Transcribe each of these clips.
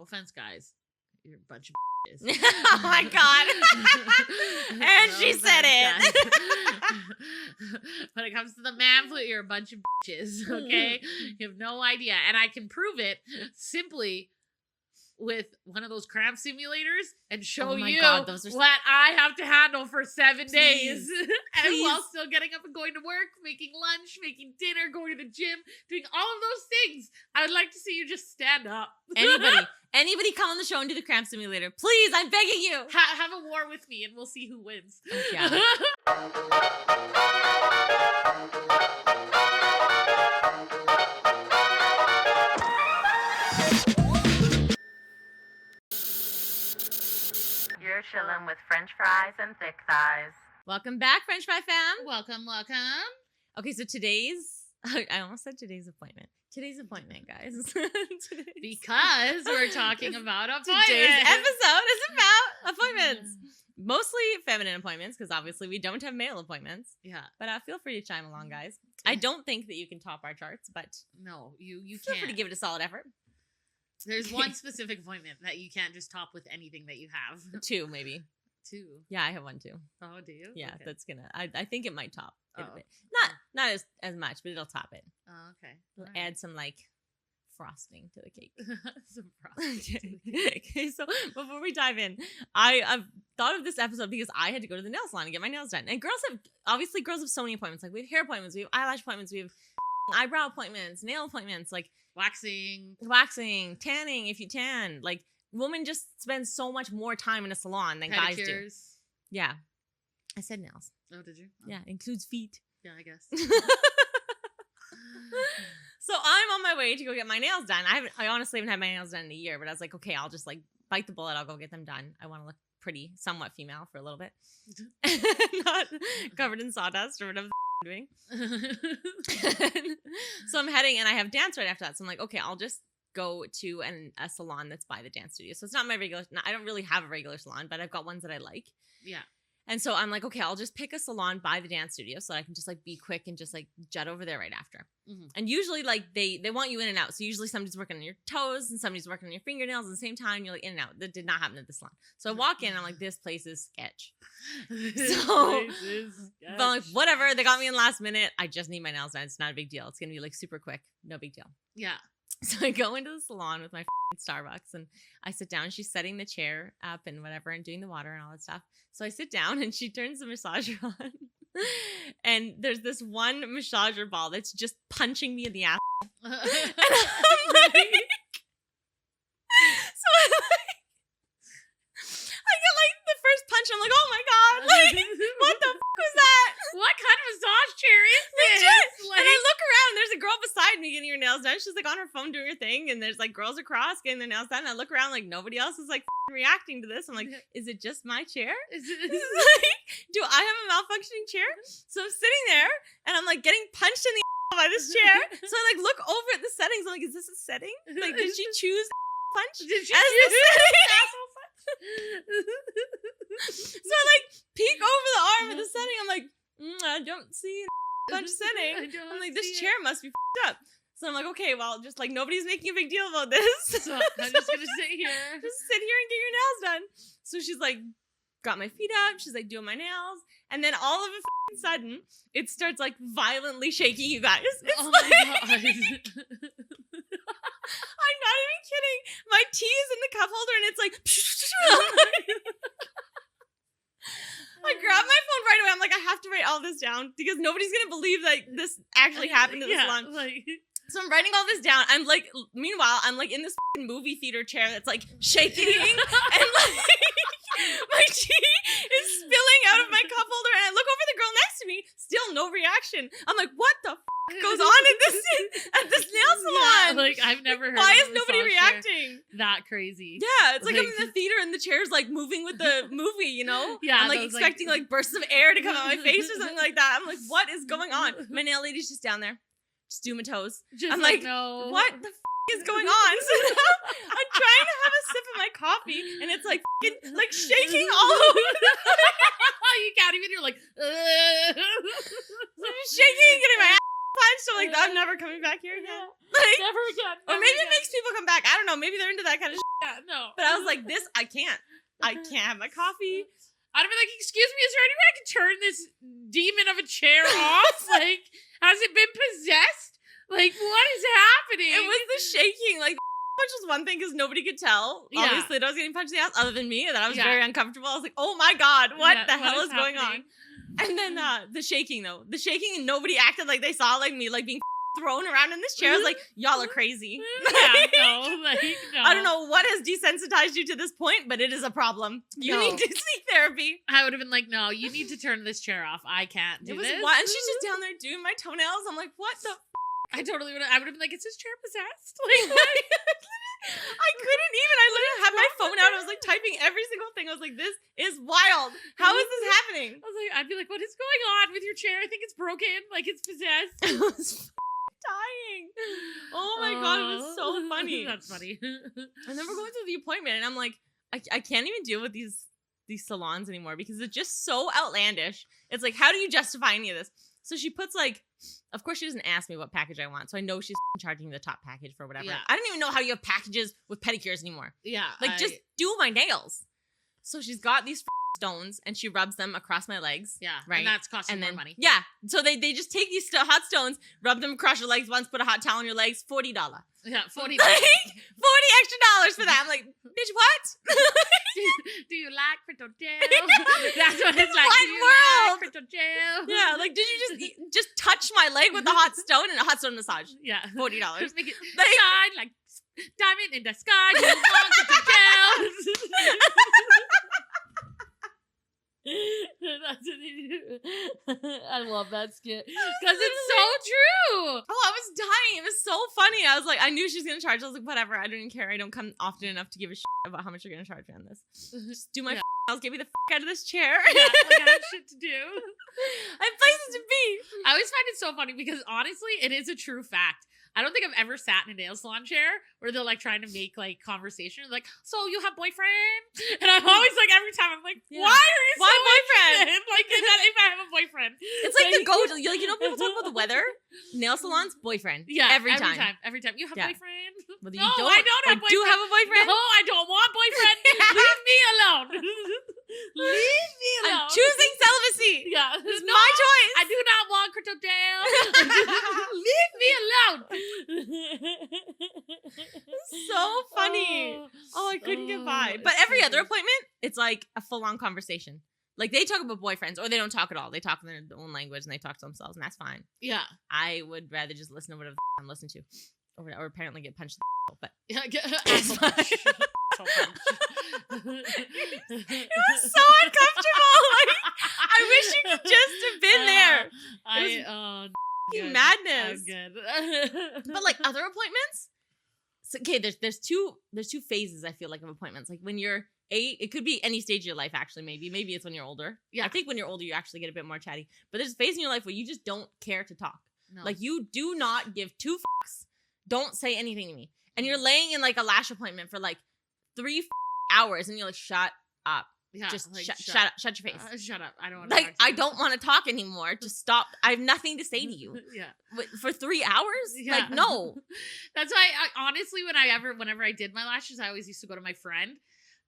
offense, guys. You're a bunch of bitches. Oh my God. And she said it. When it comes to the man flu, you're a bunch of bitches, okay? You have no idea. And I can prove it simply with one of those cramp simulators and show you what I have to handle for 7 days. And while still getting up and going to work, making lunch, making dinner, going to the gym, doing all of those things. I would like to see you just stand up. Anybody come on the show and do the cramp simulator. Please, I'm begging you. Have a war with me and we'll see who wins. Yeah. You're chilling with French fries and thick thighs. Welcome back, French Fry fam. Welcome. Okay, so I almost said today's appointment. Today's appointment, guys. Because we're talking about appointments. Today's episode is about appointments. Mostly feminine appointments, because obviously we don't have male appointments. Yeah. But feel free to chime along, guys. I don't think that you can top our charts, but no, you feel can't. free to give it a solid effort. There's one specific appointment that you can't just top with anything that you have. 2, maybe. 2. Yeah, I have one too. Oh, do you? Yeah, okay. that's gonna. I think it might top it a bit. Oh. Not as much, but it'll top it. Oh, okay. We'll add some frosting to the cake. Some frosting. Okay, so before we dive in, I've thought of this episode because I had to go to the nail salon and get my nails done. And girls have so many appointments. Like we have hair appointments, we have eyelash appointments, we have eyebrow appointments, nail appointments, like waxing, tanning if you tan. Like women just spend so much more time in a salon than guys do. Yeah. I said nails. Oh, did you? Oh. Yeah, includes feet. Yeah, I guess. So I'm on my way to go get my nails done. I honestly haven't had my nails done in a year, but I was like, okay, I'll just bite the bullet. I'll go get them done. I want to look pretty, somewhat female for a little bit. Not covered in sawdust or whatever I'm doing. So I'm heading and I have dance right after that. So I'm like, okay, I'll just go to a salon that's by the dance studio. So it's not my regular, I don't really have a regular salon, but I've got ones that I like. Yeah. And so I'm like, okay, I'll just pick a salon by the dance studio so I can just be quick and just jet over there right after. Mm-hmm. And usually they want you in and out. So usually somebody's working on your toes and somebody's working on your fingernails at the same time. You're in and out. That did not happen at the salon. So I walk in and I'm like, this place is sketch. But I'm like, whatever. They got me in last minute. I just need my nails done. It's not a big deal. It's going to be super quick. No big deal. Yeah. So I go into the salon with my Starbucks and I sit down. She's setting the chair up and whatever and doing the water and all that stuff. So I sit down and she turns the massager on. And there's this one massager ball that's just punching me in the ass. And I'm like, so I get the first punch. I'm like, oh my God. What the f was that? What kind of massage chair is this? And I look around, there's a girl beside me getting her nails done. She's on her phone doing her thing, and there's girls across getting their nails done. And I look around nobody else is reacting to this. I'm like, is it just my chair? Do I have a malfunctioning chair? So I'm sitting there and I'm getting punched in the by this chair. So I look over at the settings. I'm like, is this a setting? Did she choose punch? Did she as the setting? So I peek over the arm of the setting. I'm like, I don't see a punch setting. I'm like, this chair must be f***ed up. So I'm like, okay, well, just nobody's making a big deal about this. So I'm just gonna sit here. Just sit here and get your nails done. So she's got my feet up. She's doing my nails. And then all of a sudden, it starts violently shaking, you guys. It's oh my God. I'm not even kidding. My tea is in the cup holder and it's I grab my phone right away. I'm like, I have to write all this down because nobody's going to believe this actually happened to this salon. So I'm writing all this down. I'm meanwhile, I'm in this movie theater chair that's shaking and my tea is spilling out of my cup holder and I look over the girl next to me, still no reaction. I'm like, what the goes on at this nail salon? Yeah, I've never heard Why of is nobody reacting? That crazy. Yeah, it's I'm in the theater and the chair's moving with the movie, you know? Yeah. I'm expecting bursts of air to come out my face or something like that. I'm like, what is going on? My nail lady's just down there. Just doing my toes. I'm no. What the is going on? So now I'm trying to have a sip of my coffee and it's shaking all over. You can't even, you're So I'm shaking and getting my ass punched. So I'm never coming back here again. Never again. Or maybe it makes people come back. I don't know. Maybe they're into that kind of shit. Yeah, no. But I was like, I can't have my coffee. I'd have been like, excuse me, is there any way I can turn this demon of a chair off? Like, has it been possessed? Like, what is happening? It was the shaking. Like, which was one thing because nobody could tell. Yeah. Obviously, that I was getting punched in the ass other than me. And that I was Yeah. very uncomfortable. I was like, oh my God, what Yeah, the hell is going happening? on? And then the shaking, though. The shaking, and nobody acted like they saw like me like being thrown around in this chair. I was like, y'all are crazy. No. I don't know what has desensitized you to this point, but it is a problem. You No. need to seek therapy. I would have been like, no, you need to turn this chair off. I can't do It was this. wild. And she's just down there doing my toenails. I'm like, what the? I would have been like, is this chair possessed? Like, what? I couldn't even. I literally had my phone out. I was like typing every single thing. I was like, this is wild. How is this happening? I'd be like, what is going on with your chair? I think it's broken. Like, it's possessed. I was dying. Oh my God, it was so funny. That's funny. And then we're going through the appointment, and I'm like, I can't even deal with these salons anymore because it's just so outlandish. It's like, how do you justify any of this? So she puts like, of course she doesn't ask me what package I want, so I know she's charging the top package for whatever. Yeah. I don't even know how you have packages with pedicures anymore. Yeah. Like, just do my nails. So she's got these stones, and she rubs them across my legs. Yeah. Right. And that's costing more money. Yeah. So they just take these hot stones, rub them across your legs once, put a hot towel on your legs, $40. Yeah. $40. Like, $40 extra for that. I'm like, bitch, what? Do you like crypto jail? That's what it's like. What Do you world? like crypto jail? Yeah, like, did you just touch my leg with a hot stone and a hot stone massage? Yeah. $40. Make it Like- shine like diamond in the sky. You want crypto jail? That's what they do. I love that skit because it's so true. Oh, I was dying. It was so funny. I was like, I knew she was going to charge. I was like, whatever. I don't even care. I don't come often enough to give a shit about how much you're going to charge me on this. Just do my nails. Get me the out of this chair. Yeah, like I have shit to do. I have places to be. I always find it so funny because honestly, it is a true fact. I don't think I've ever sat in a nail salon chair where they're like trying to make like conversation. Like, so you have boyfriend? And I'm always like, every time I'm like, Yeah. why are you Why so boyfriend? interested? Like, is that if I have a boyfriend? It's like the go-to. You know, people talk about the weather. Nail salons, boyfriend. Yeah, every time. Every time. You have Yeah. boyfriend? Whether you No, don't, I don't have or do boyfriend. have a boyfriend. No, I don't want boyfriend. Leave me alone. Leave me alone. I'm choosing celibacy. Yeah, It's no, my choice. I do not want crypto jail. Leave me alone. So funny. Oh, I couldn't get by. But every other appointment, it's like a full-on conversation. Like, they talk about boyfriends, or they don't talk at all. They talk in their own language, and they talk to themselves, and that's fine. Yeah. I would rather just listen to whatever I'm listening to. Or apparently get punched in the but Yeah, It's asshole punch. fine. Asshole punch. it was so uncomfortable. Like, I wish you could just have been there. Good. Madness. I'm good. But like other appointments, so, okay, there's two phases I feel like of appointments. Like when you're it could be any stage of your life actually. Maybe it's when you're older. Yeah. I think when you're older you actually get a bit more chatty. But there's a phase in your life where you just don't care to talk. No. Like you do not give two fucks. Don't say anything to me. And you're laying in like a lash appointment for like 3 hours, and you're like, shut up. Yeah, Just like, shut up. Shut your face. Shut up. I don't want Like I don't want to talk anymore. Just stop. I have nothing to say to you. Yeah. For 3 hours? Yeah. Like no. That's why I honestly whenever I did my lashes, I always used to go to my friend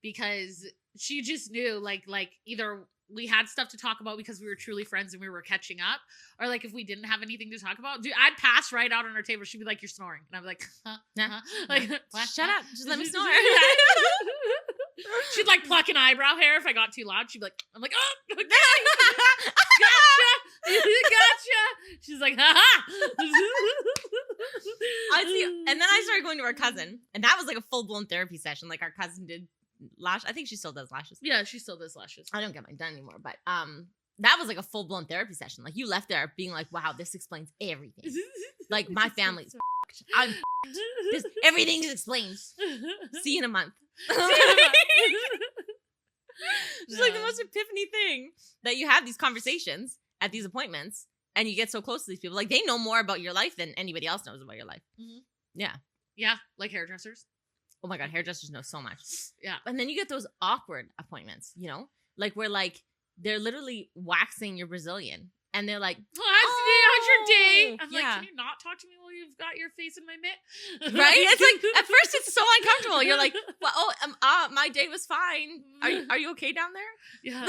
because she just knew like either we had stuff to talk about because we were truly friends and we were catching up, or like if we didn't have anything to talk about, dude, I'd pass right out on our table. She'd be like, "You're snoring," and I'd be like, "Huh? Nah. Like, what? Shut up. Just let me snore. She'd like pluck an eyebrow hair if I got too loud. She'd be like, I'm like, oh, okay. Gotcha. She's like, ha. I see. And then I started going to our cousin, and that was like a full-blown therapy session. Like our cousin did lash. I think she still does lashes. Yeah, she still does lashes. I don't get mine done anymore, but that was like a full-blown therapy session. Like you left there being like, wow, this explains everything. Like my family's fucked. I'm fucked. Everything is explained. See you in a month. It's like the most epiphany thing that you have these conversations at these appointments, and you get so close to these people. Like they know more about your life than anybody else knows about your life. Mm-hmm. Yeah. Yeah, like hairdressers. Oh my God, hairdressers know so much. Yeah. And then you get those awkward appointments, you know? Like where like they're literally waxing your Brazilian. and they're like, how's your day? I'm yeah. like, can you not talk to me while you've got your face in my mitt? Right? It's like, at first it's so uncomfortable. You're like, well, my day was fine. Are you okay down there? Yeah.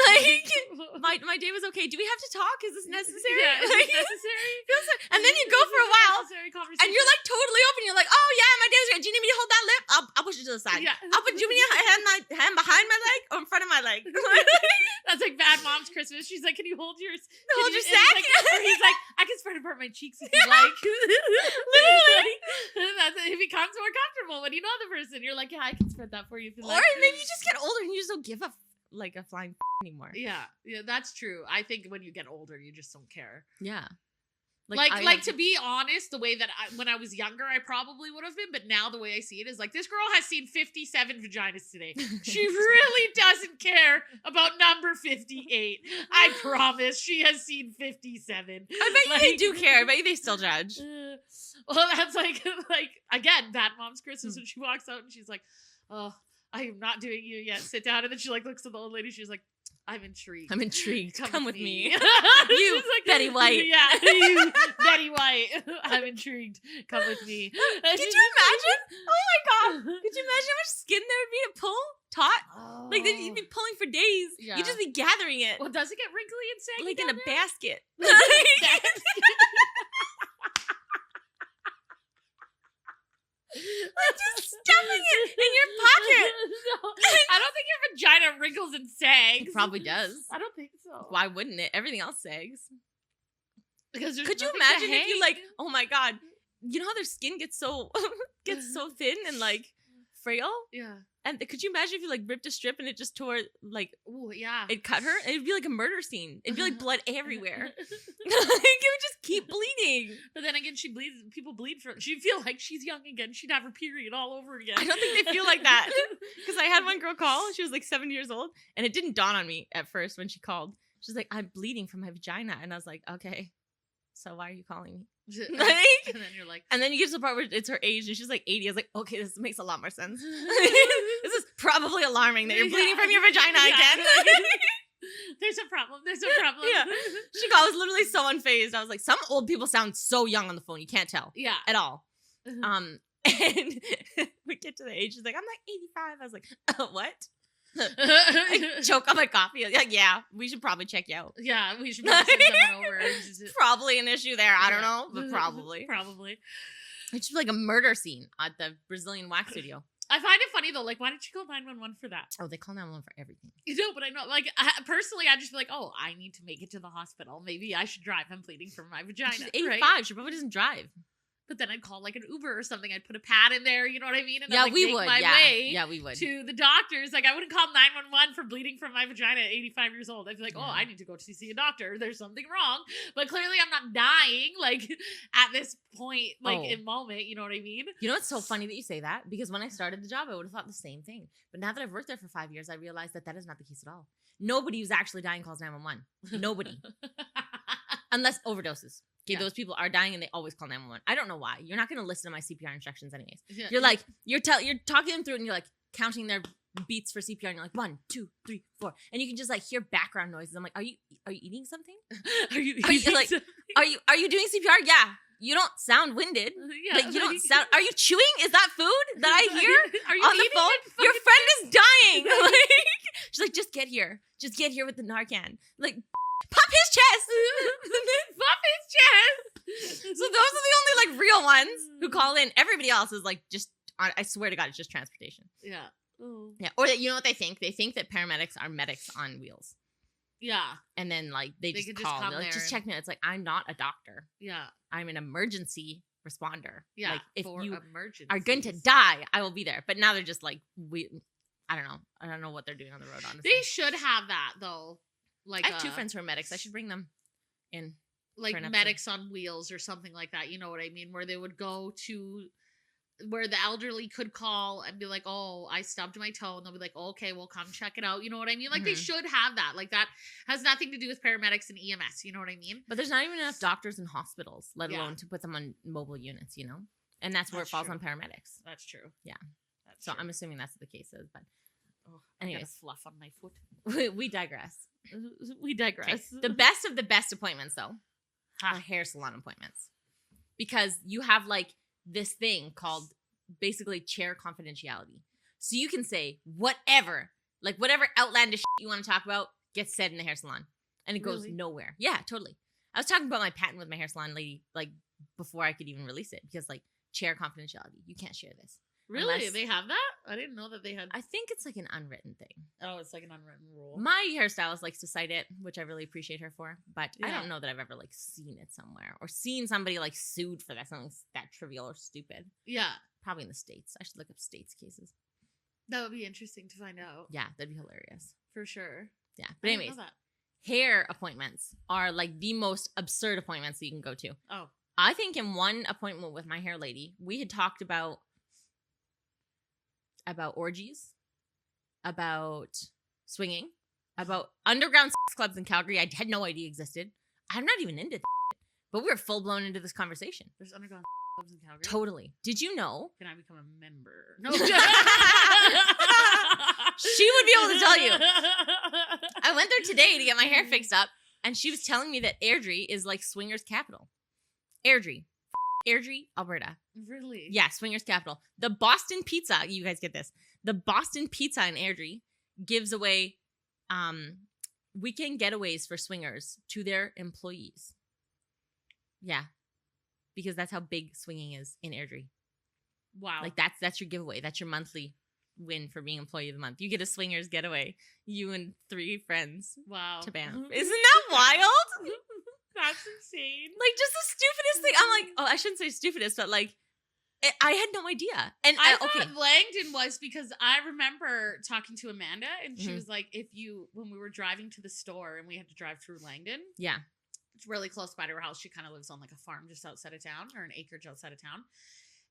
Like, my day was okay. Do we have to talk? Is this necessary? Yeah, is this necessary? And then you go for a while, and you're like totally open. You're like, oh yeah, my day was good. Do you need me to hold that lip? I'll push it to the side. Yeah. Do you need my hand behind my leg or in front of my leg? That's like Bad Mom's Christmas. She's like, can you hold your sack? Or he's like, I can spread apart my cheeks if you like. Literally. It becomes more comfortable when you know the person. You're like, yeah, I can spread that for you if you like. Or maybe you just get older and you just don't give a flying anymore. Yeah, that's true. I think when you get older, you just don't care. Yeah. Like to be honest, the way that when I was younger, I probably would have been, but now the way I see it is like, this girl has seen 57 vaginas today. She really doesn't care about number 58. I promise, she has seen 57. I bet you they do care. I bet you they still judge. Well, that's like again, Bad Mom's Christmas when she walks out and she's like, oh, I am not doing you yet. Sit down. And then she like looks at the old lady. She's like, I'm intrigued. Come with me. You, like, Betty White. Yeah, you, Betty White. I'm intrigued. Come with me. Could you imagine? Oh my god. Could you imagine how much skin there would be to pull? Taut? Oh. Like, then you'd be pulling for days. Yeah. You'd just be gathering it. Well, does it get wrinkly and saggy? Like in a basket. Like just stuffing it in your pocket. No, I don't think your vagina wrinkles and sags. It probably does. I don't think so. Why wouldn't it? Everything else sags. Because could you imagine if you like, oh my god, you know how their skin gets so thin and like frail? Yeah. And could you imagine if you like ripped a strip and it just tore like, oh yeah, it cut her? It'd be like a murder scene. It'd be like blood everywhere. Like, it would just keep bleeding. But then again, she bleeds. People bleed from. She'd feel like she's young again. She'd have her period all over again. I don't think they feel like that. Because I had one girl call. She was like 7 years old, and it didn't dawn on me at first when she called. She's like, "I'm bleeding from my vagina," and I was like, "Okay, so why are you calling me?" Like, and then you're like, and then you get to the part where it's her age, and she's like 80. I was like, "Okay, this makes a lot more sense." This is probably alarming that you're bleeding from your vagina again. There's a problem. Yeah. She was literally so unfazed. I was like, some old people sound so young on the phone. You can't tell. Yeah. At all. And we get to the age. She's like, I'm like 85. I was like, what? I choke on my coffee. Like, yeah, we should probably check you out. Yeah, we should probably send someone over. Probably an issue there. I don't know, but probably. Probably. It's just like a murder scene at the Brazilian wax studio. I find it funny though, like, why didn't you call 911 for that? Oh, they call 911 for everything. You know, but I know, like, personally, I just feel like, oh, I need to make it to the hospital. Maybe I should drive. I'm bleeding from my vagina. She's 85. Right? She probably doesn't drive. But then I'd call like an Uber or something. I'd put a pad in there, you know what I mean? And yeah, I'd, like, we make would. my Yeah. way Yeah, we would. to the doctors. Like, I wouldn't call 911 for bleeding from my vagina at 85 years old. I'd be like, oh, I need to go to see a doctor. There's something wrong. But clearly I'm not dying, like, at this point, like, in moment, you know what I mean? You know, it's so funny that you say that, because when I started the job, I would have thought the same thing. But now that I've worked there for 5 years, I realized that is not the case at all. Nobody who's actually dying calls 911. Nobody. Unless overdoses. Okay, those people are dying and they always call 911. I don't know why. You're not going to listen to my CPR instructions anyways. Yeah. You're like, you're talking them through it, and you're like counting their beats for CPR, and you're like 1, 2, 3, 4, and you can just like hear background noises. I'm like, are you eating something? Are you doing CPR? Yeah. You don't sound winded. Yeah, like, you don't sound. Are you chewing? Is that food that I hear are you on the phone? Your friend is dying. Like, she's like, just get here. Just get here with the Narcan. Like, pop his chest. Pop his chest. So those are the only like real ones who call in. Everybody else is like just. I swear to God, it's just transportation. Yeah. Ooh. Yeah. Or that, you know what they think? They think that paramedics are medics on wheels. Yeah. And then like they just call. They're like, just check me out. It's like, I'm not a doctor. Yeah. I'm an emergency responder. Yeah. Like, if you emergencies are going to die, I will be there. But now they're just like, I don't know. I don't know what they're doing on the road, honestly. They should have that though. Like, I have 2 friends who are medics. I should bring them in. Like medics on wheels or something like that. You know what I mean? Where they would go to where the elderly could call and be like, oh, I stubbed my toe. And they'll be like, oh, okay, well, come check it out. You know what I mean? Like, they should have that. Like, that has nothing to do with paramedics and EMS. You know what I mean? But there's not even enough doctors in hospitals, let alone to put them on mobile units, you know? And that's where it falls on paramedics. That's true. Yeah. So I'm assuming that's what the case is. But Oh, I got a Anyways, fluff on my foot. we digress. We digress. The best of the best appointments, though, are hair salon appointments. Because you have like this thing called basically chair confidentiality. So you can say whatever outlandish shit you want to talk about gets said in the hair salon. And it goes nowhere. Yeah, totally. I was talking about my patent with my hair salon lady like before I could even release it. Because like chair confidentiality. You can't share this. Really? Unless, they have that? I didn't know that they had. I think it's like an unwritten thing. Oh, it's like an unwritten rule. My hairstylist likes to cite it, which I really appreciate her for. But I Yeah. don't know that I've ever like seen it somewhere or seen somebody like sued for that, something that trivial or stupid. Yeah. Probably in the States. I should look up States cases. That would be interesting to find out. Yeah, that'd be hilarious. For sure. Yeah. But I didn't anyways, know that. hair appointments are like the most absurd appointments that you can go to. Oh. I think in one appointment with my hair lady, we had talked about orgies, about swinging, about underground sex clubs in Calgary. I had no idea existed. I'm not even into that, but we were full blown into this conversation. There's underground clubs in Calgary. Totally. Did you know? Can I become a member? No. She would be able to tell you. I went there today to get my hair fixed up, and she was telling me that Airdrie is like swingers capital. Airdrie, Alberta. Really? Yeah, swingers capital. The Boston Pizza, you guys get this. The Boston Pizza in Airdrie gives away weekend getaways for swingers to their employees. Yeah. Because that's how big swinging is in Airdrie. Wow. Like that's your giveaway. That's your monthly win for being employee of the month. You get a swingers getaway. You and 3 friends. Wow. To Banff. Isn't that wild? That's insane. Like just the stupidest thing. I'm like, oh, I shouldn't say stupidest, but like I had no idea. And I thought Langdon was because I remember talking to Amanda and she was like, when we were driving to the store and we had to drive through Langdon. Yeah. It's really close by to her house. She kind of lives on like a farm just outside of town or an acreage outside of town.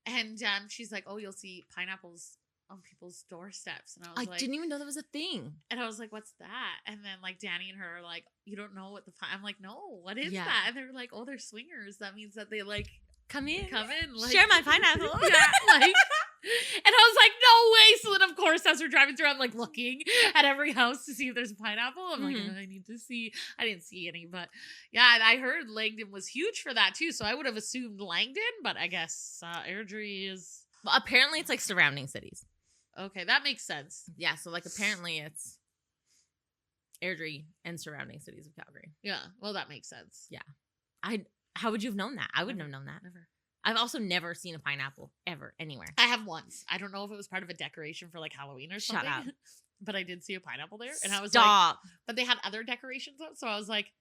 And she's like, oh, you'll see pineapples on people's doorsteps. And I was like, didn't even know that was a thing. And I was like, what's that? And then like Danny and her are like, you don't know what I'm like, no, what is Yeah. that? And they're like, oh, they're swingers. That means that they like Come in. Like, share my pineapple. Yeah, like, and I was like, no way. So then, of course, as we're driving through, I'm like looking at every house to see if there's a pineapple. I'm like, I need to see. I didn't see any, but yeah, I heard Langdon was huge for that too. So I would have assumed Langdon, but I guess Airdrie is. Well, apparently it's like surrounding cities. Okay, that makes sense. Yeah, so like apparently it's Airdrie and surrounding cities of Calgary. Yeah, well, that makes sense. Yeah. How would you have known that? I wouldn't have known that. Never. I've also never seen a pineapple ever anywhere. I have once. I don't know if it was part of a decoration for like Halloween or something. Shut up. But I did see a pineapple there, and I was Stop. like, but they had other decorations up, so I was like,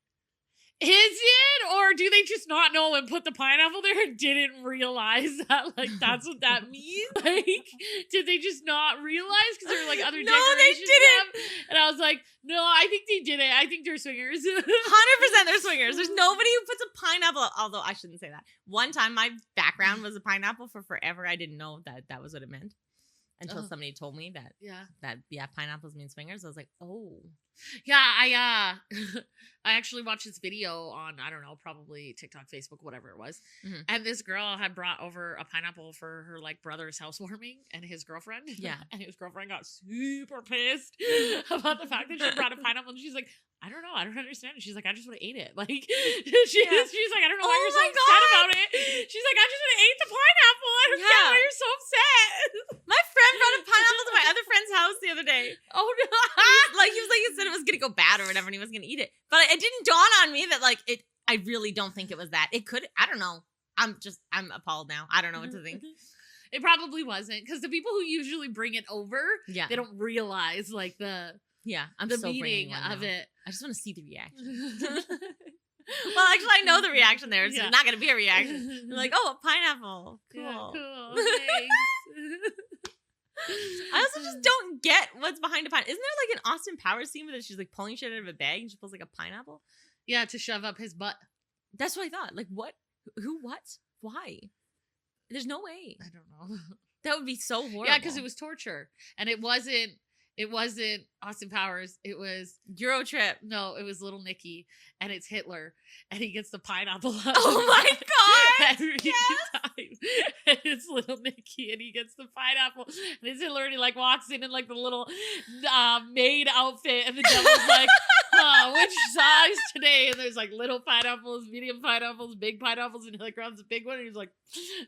is it, or do they just not know and put the pineapple there and didn't realize that like that's what that means? Like, did they just not realize because there were like other decorations? No, they didn't. And I was like, no, I think they did it. I think they're swingers. 100% they're swingers. There's nobody who puts a pineapple, although I shouldn't say that. One time my background was a pineapple for forever. I didn't know that was what it meant until somebody told me that pineapples mean swingers. I was like, oh. Yeah, I actually watched this video on, I don't know, probably TikTok, Facebook, whatever it was. Mm-hmm. And this girl had brought over a pineapple for her like brother's housewarming and his girlfriend. Yeah. And his girlfriend got super pissed about the fact that she brought a pineapple. And she's like, I don't know. I don't understand it. She's like, I just would have ate it. Like, she's like, I don't know why you're so upset about it. She's like, I just would have ate the pineapple. I don't get why you're so upset. My friend brought a pineapple to my other friend's house the other day. Oh, no. He was like, he said it was going to go bad or whatever, and he was going to eat it. But it didn't dawn on me that, like, I really don't think it was that. It could, I don't know. I'm appalled now. I don't know what to think. It probably wasn't, because the people who usually bring it over, they don't realize, like, the meaning of it. I just want to see the reaction. Well, actually, I know the reaction there. It's not going to be a reaction. They're like, oh, a pineapple. Cool. Yeah, cool. Thanks. I also just don't get what's behind a pineapple. Isn't there like an Austin Powers scene where she's like pulling shit out of a bag and she pulls like a pineapple? Yeah, to shove up his butt. That's what I thought. Like, what? Who? What? Why? There's no way. I don't know. That would be so horrible. Yeah, because it was torture. And it wasn't Austin Powers. It was Eurotrip. No, it was Little Nicky, and it's Hitler, and he gets the pineapple out. Oh my god! Every yes! time. and it's little Nicky, and he gets the pineapple, and his Hillary like walks in like the little maid outfit, and the devil's like, which size today? And there's like little pineapples, medium pineapples, big pineapples, and he like grabs the big one, and he's like,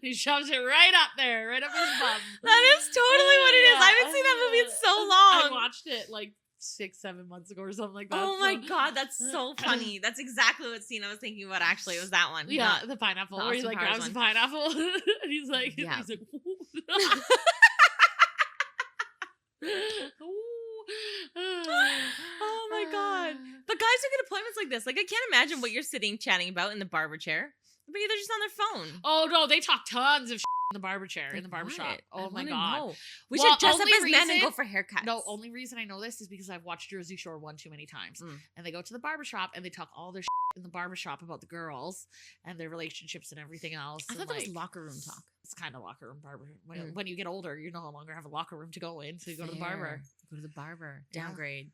he shoves it right up there, right up his bum. That is totally what it is. I haven't seen that movie in so long. I watched it like 6-7 months ago or something like that. Oh my god, that's so funny. That's exactly what scene I was thinking about. Actually, it was that one. Yeah, the pineapple, where he like grabs the pineapple, and he's like, yeah. Oh my god. But guys who get appointments like this, like I can't imagine what you're sitting chatting about in the barber chair. But they're just on their phone. Oh no, they talk tons of shit in the barber chair, in the barber shop. Oh my god. Know. We should dress up as men and go for haircuts. No, only reason I know this is because I've watched Jersey Shore one too many times. And they go to the barber shop and they talk all their shit in the barber shop about the girls and their relationships and everything else. I thought that was locker room talk. It's kind of locker room barber. When you get older, you no longer have a locker room to go in, so you go to the barber. Go to the barber. Downgrade.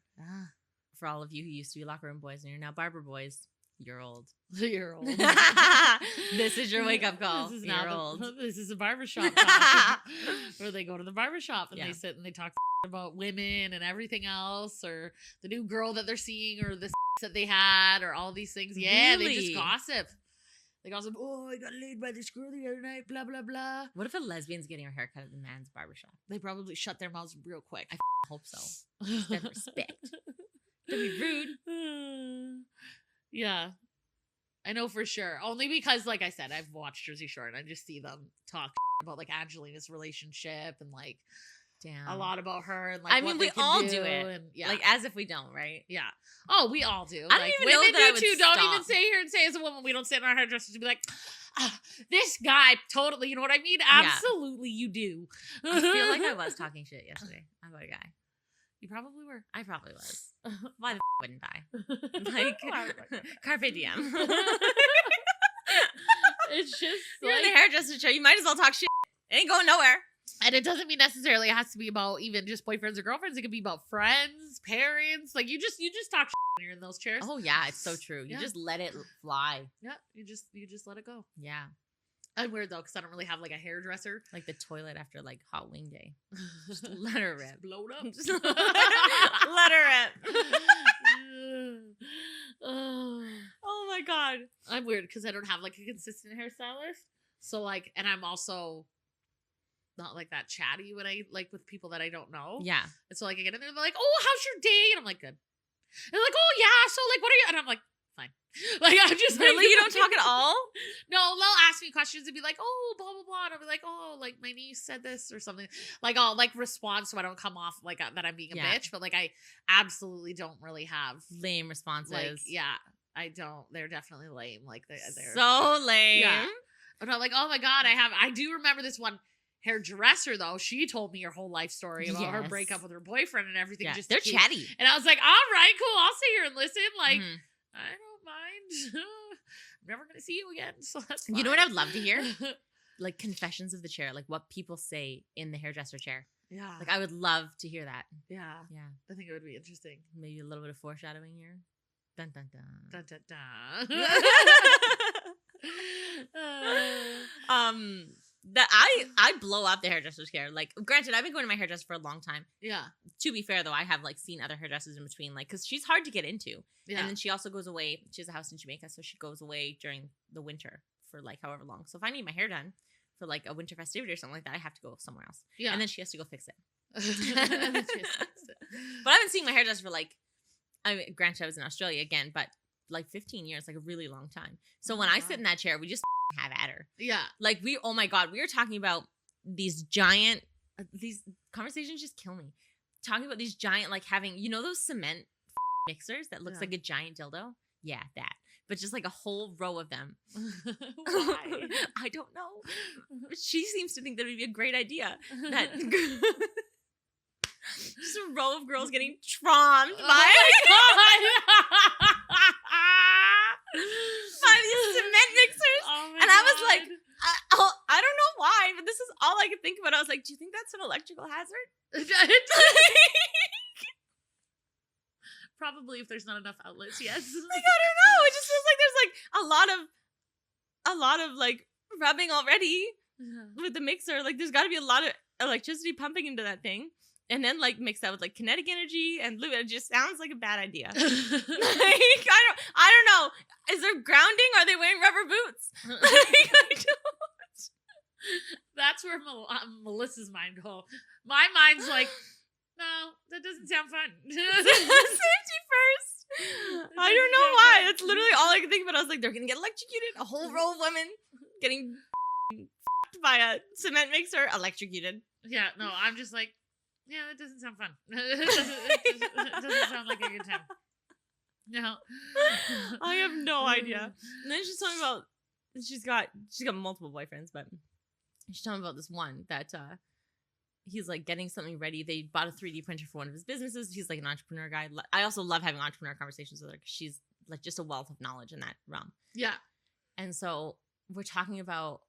For all of you who used to be locker room boys and you're now barber boys. You're old. You're old. This is your wake-up call. This is You're old. This is a barbershop talk where they go to the barbershop and they sit and they talk about women and everything else, or the new girl that they're seeing, or the that they had, or all these things. Yeah, really? They just gossip. They gossip, oh, I got laid by this girl the other night, blah, blah, blah. What if a lesbian's getting her haircut at the man's barbershop? They probably shut their mouths real quick. I hope so. Instead of respect. Don't be rude. Yeah, I know for sure. Only because, like I said, I've watched Jersey Shore and I just see them talk about like Angelina's relationship and like a lot about her. And like, I mean, we all do it, and like as if we don't, right? Yeah. Oh, we all do. I don't like, even know that I would too. Don't stop. even sit here and say as a woman we don't sit in our hairdressers to be like, this guy totally. You know what I mean? Absolutely, you do. I feel like I was talking shit yesterday about a guy. You probably were. I probably was. Why the wouldn't I? Like, carpe diem. It's just you're in the hairdresser chair. You might as well talk shit. It ain't going nowhere. And it doesn't mean necessarily it has to be about even just boyfriends or girlfriends. It could be about friends, parents. Like you just talk shit when you're in those chairs. Oh yeah, it's so true. You just let it fly. Yeah, you just let it go. Yeah. I'm weird though, because I don't really have like a hairdresser. Like the toilet after like hot wing day. Just let her rip. Blow it up. Just let her rip. Oh my god. I'm weird because I don't have like a consistent hairstylist. So like, and I'm also not like that chatty when I like with people that I don't know. Yeah. And so like I get in there and they're like, oh, how's your day? And I'm like, good. And they're like, oh yeah, so like what are you? And I'm like, fine. Like I'm just really, like, you don't talk at all? No, they'll ask me questions and be like, oh, blah blah blah, and I'll be like, oh, like my niece said this or something. Like I'll like respond so I don't come off like that I'm being a bitch, but like I absolutely don't really have lame responses. Like, yeah, I don't. They're definitely lame. Like they're so lame. Yeah. But I'm like, oh my god, I do remember this one hairdresser though. She told me her whole life story about her breakup with her boyfriend and everything. Yeah, just they're chatty. And I was like, all right, cool. I'll sit here and listen. Like, I don't mind. I'm never gonna see you again, so that's fine. You know what I would love to hear? Like confessions of the chair, like what people say in the hairdresser chair. Yeah. Like I would love to hear that. Yeah. Yeah. I think it would be interesting. Maybe a little bit of foreshadowing here. Dun dun dun. Dun dun dun. That I blow up the hairdresser's chair. Like, granted, I've been going to my hairdresser for a long time. Yeah. To be fair, though, I have like seen other hairdressers in between, like, because she's hard to get into. Yeah. And then she also goes away. She has a house in Jamaica, so she goes away during the winter for like however long. So if I need my hair done for like a winter festivity or something like that, I have to go somewhere else. Yeah. And then she has to go fix it. But I've been seeing my hairdresser for like, granted, I was in Australia again, but like 15 years, like a really long time. So when I sit in that chair, we just have at her. Yeah. Like oh my God, we were talking about these giant, these conversations just kill me. Talking about these giant, like having, you know, those cement mixers that looks like a giant dildo? Yeah, that. But just like a whole row of them. Why? I don't know. She seems to think that would be a great idea. That just a row of girls getting trommed by these cement mixers. And I was like, I don't know why, but this is all I could think about. I was like, do you think that's an electrical hazard? Probably if there's not enough outlets, yes. Like, I don't know. It just feels like there's like a lot of like rubbing already. with the mixer. Like, there's got to be a lot of electricity pumping into that thing. And then, like, mix that with, like, kinetic energy and lube. It just sounds like a bad idea. Like, I don't know. Is there grounding? Are they wearing rubber boots? Like, I don't. That's where Melissa's mind goes. My mind's like, no, that doesn't sound fun. Safety first. I don't know why. That's literally all I could think about. I was like, they're going to get electrocuted. A whole row of women getting f***ed by a cement mixer, electrocuted. Yeah, no, I'm just like, yeah, that doesn't sound fun. It doesn't sound like a good time. No. I have no idea. And then she's talking about, she's got multiple boyfriends, but she's talking about this one that he's like getting something ready. They bought a 3D printer for one of his businesses. He's like an entrepreneur guy. I also love having entrepreneur conversations with her because she's like just a wealth of knowledge in that realm. Yeah. And so we're talking about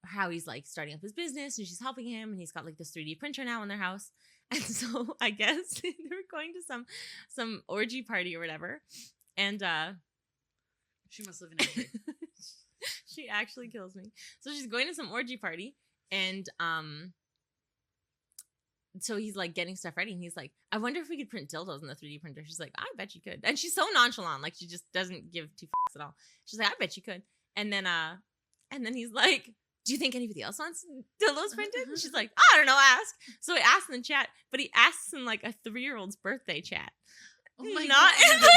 how he's like starting up his business and she's helping him and he's got like this 3D printer now in their house. And so I guess they were going to some orgy party or whatever. And she must live in LA. She actually kills me. So she's going to some orgy party and so he's like getting stuff ready and he's like, I wonder if we could print dildos in the 3D printer. She's like, I bet you could. And she's so nonchalant, like she just doesn't give two fucks at all. She's like, I bet you could. And then he's like, do you think anybody else wants dildos printed? And she's like, I don't know, ask. So he asks in the chat, but he asks in like a 3-year-old's birthday chat. Oh my Not God. in the,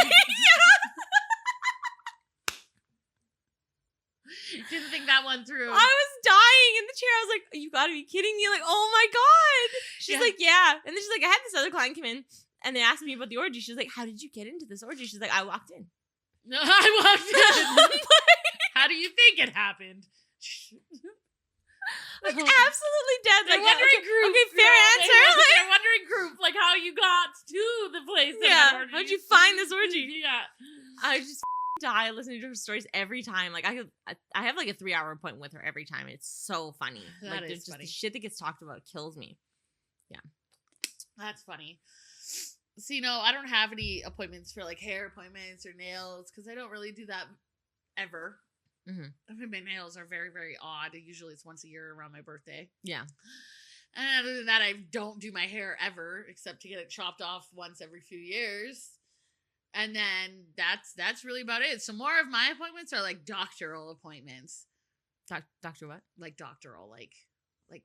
Didn't think that one through. I was dying in the chair. I was like, you gotta be kidding me. Like, oh my God. She's like, yeah. And then she's like, I had this other client come in and they asked me about the orgy. She's like, how did you get into this orgy? She's like, I walked in. No, I walked in. How do you think it happened? Like, absolutely dead. They're Like, wondering group. Okay, fair answer. They're wondering group, like how you got to the place. Yeah. How'd you find this orgy? Yeah. I just die listening to her stories every time. Like, I have like a 3-hour appointment with her every time. It's so funny. That like, is there's just funny. the shit that gets talked about kills me. Yeah. That's funny. See, no, I don't have any appointments for like hair appointments or nails because I don't really do that ever. Mm-hmm. I mean, my nails are very, very odd. Usually it's once a year around my birthday. Yeah. And other than that, I don't do my hair ever except to get it chopped off once every few years. And then that's really about it. So more of my appointments are like doctoral appointments. Doctor what? Like doctoral, like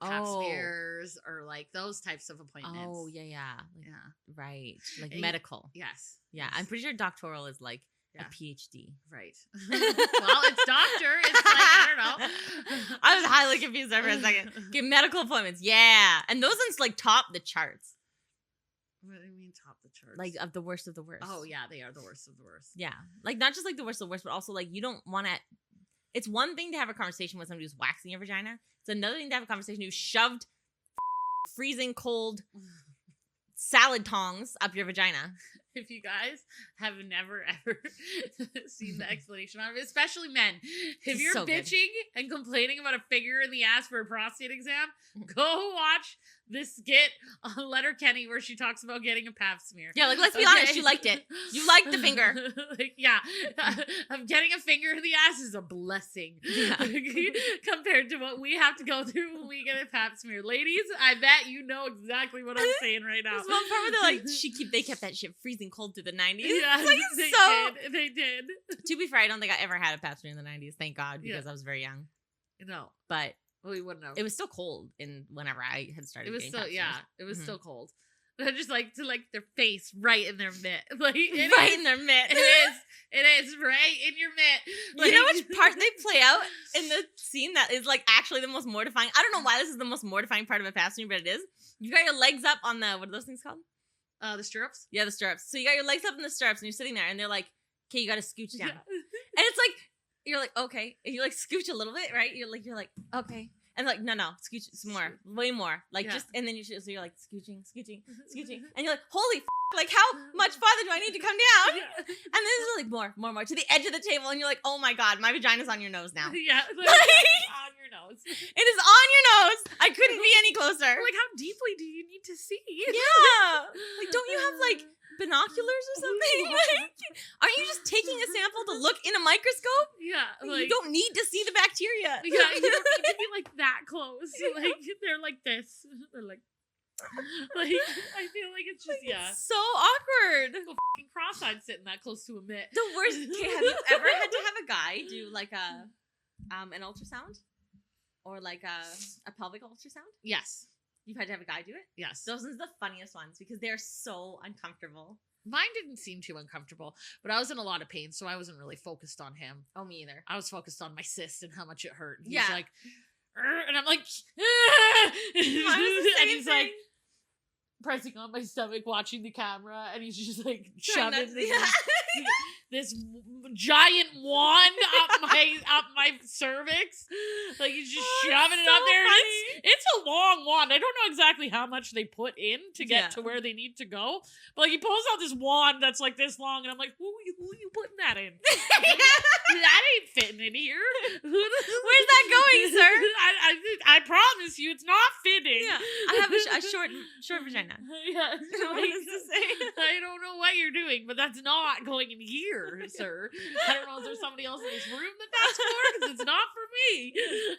pap smears or like those types of appointments. Oh, yeah. Like, Yeah. Right. Like medical. Yes. Yeah. Yes. I'm pretty sure doctoral is like Yeah. a PhD. Right. Well, it's doctor. It's like, I don't know. I was highly confused there for a second. Okay, medical appointments. Yeah. And those ones like top the charts. What do you mean top the charts? Like of the worst of the worst. Oh, yeah, they are the worst of the worst. Yeah. Like not just like the worst of the worst, but also like you don't want to. It's one thing to have a conversation with somebody who's waxing your vagina. It's another thing to have a conversation who's shoved freezing cold salad tongs up your vagina. If you guys have never ever seen the explanation on it, especially men, if you're so good. bitching and complaining about a finger in the ass for a prostate exam, go watch this skit on Letterkenny where she talks about getting a pap smear. Yeah, like let's be honest, you liked it. You liked the finger. Like, yeah, getting a finger in the ass is a blessing compared to what we have to go through when we get a pap smear. Ladies, I bet you know exactly what I'm saying right now. There's one part where they're like, they kept that shit freezing cold through the 90s. Yeah, like, they did. To be fair, I don't think I ever had a pap smear in the 90s. Thank God, because I was very young. No, but we wouldn't have. It was still cold in whenever I had started. It was getting still pap smears. it was still cold. They're just like to like their face right in their mitt, like in their mitt. It is right in your mitt. Like, you know which part they play out in the scene that is like actually the most mortifying? I don't know why this is the most mortifying part of a pap smear, but it is. You got your legs up on the what are those things called? The stirrups? Yeah, the stirrups. So you got your legs up in the stirrups and you're sitting there and they're like, okay, you got to scooch down. Yeah. And it's like, you're like, okay. And you like scooch a little bit, right? You're like, okay. And like, no, scooch some more, way more. Like just, and then so you're like scooching. And you're like, holy like how much farther do I need to come down? Yeah. And then it's like more to the edge of the table. And you're like, oh my God, my vagina's on your nose now. Yeah. Like, on your nose. It is on your nose. I couldn't be any closer. Like how deeply do you need to see? Yeah. Like don't you have like binoculars or something? Like, aren't you just taking a sample to look in a microscope? Yeah, You don't need to see the bacteria. Yeah, you don't need to be like that close. Like they're like this. They're like I feel like it's just It's so awkward. Go fucking cross-eyed sitting that close to a mitt. The worst. Okay, have you ever had to have a guy do like an ultrasound or like a pelvic ultrasound? Yes. You've had to have a guy do it? Yes. Those are the funniest ones because they're so uncomfortable. Mine didn't seem too uncomfortable, but I was in a lot of pain, so I wasn't really focused on him. Oh, me either. I was focused on my cyst and how much it hurt. And Yeah. He's like, and I'm like, and he's like pressing on my stomach, watching the camera, and he's just like shoving this giant wand up my cervix. Like he's just shoving it so up there. funny. It's a long wand. I don't know exactly how much they put in to get to where they need to go. But like he pulls out this wand that's like this long, and I'm like, who are you putting that in? That ain't fitting in here. Where's that going, sir? I promise you, it's not fitting. Yeah, I have a short vagina. Yeah, What is to say? I don't know what you're doing, but that's not going in here, sir. I don't know, is there somebody else in this room that's for? Because it's not for me.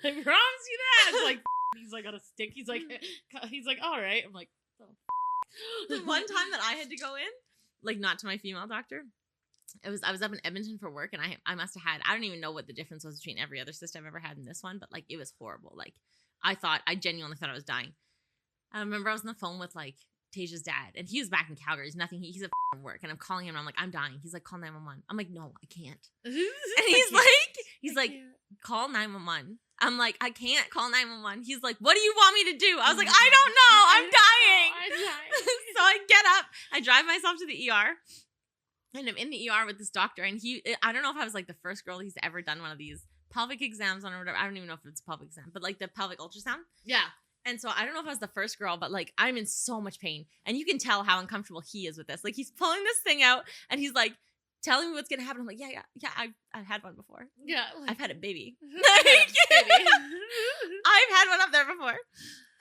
I promise you that. It's like, he's like on a stick. He's like, all right. I'm like, oh. The one time that I had to go in, like not to my female doctor, I was up in Edmonton for work, and I must have had, I don't even know what the difference was between every other cyst I've ever had and this one, but like it was horrible. Like I genuinely thought I was dying. I remember I was on the phone with like Tasia's dad, and he was back in Calgary. There's nothing. He's at work, and I'm calling him. And I'm like, I'm dying. He's like, call 911. I'm like, no, I can't. And he's like, call 911. I'm like, I can't call 911. He's like, what do you want me to do? I was like, I don't know. I'm dying. So I get up. I drive myself to the ER, and I'm in the ER with this doctor. And I don't know if I was like the first girl he's ever done one of these pelvic exams on or whatever. I don't even know if it's a pelvic exam, but like the pelvic ultrasound. Yeah. And so I don't know if I was the first girl, but like I'm in so much pain. And you can tell how uncomfortable he is with this. Like he's pulling this thing out and he's like telling me what's going to happen. I'm like, yeah, I've had one before. Yeah. Like, I've had a baby. baby. I've had one up there before.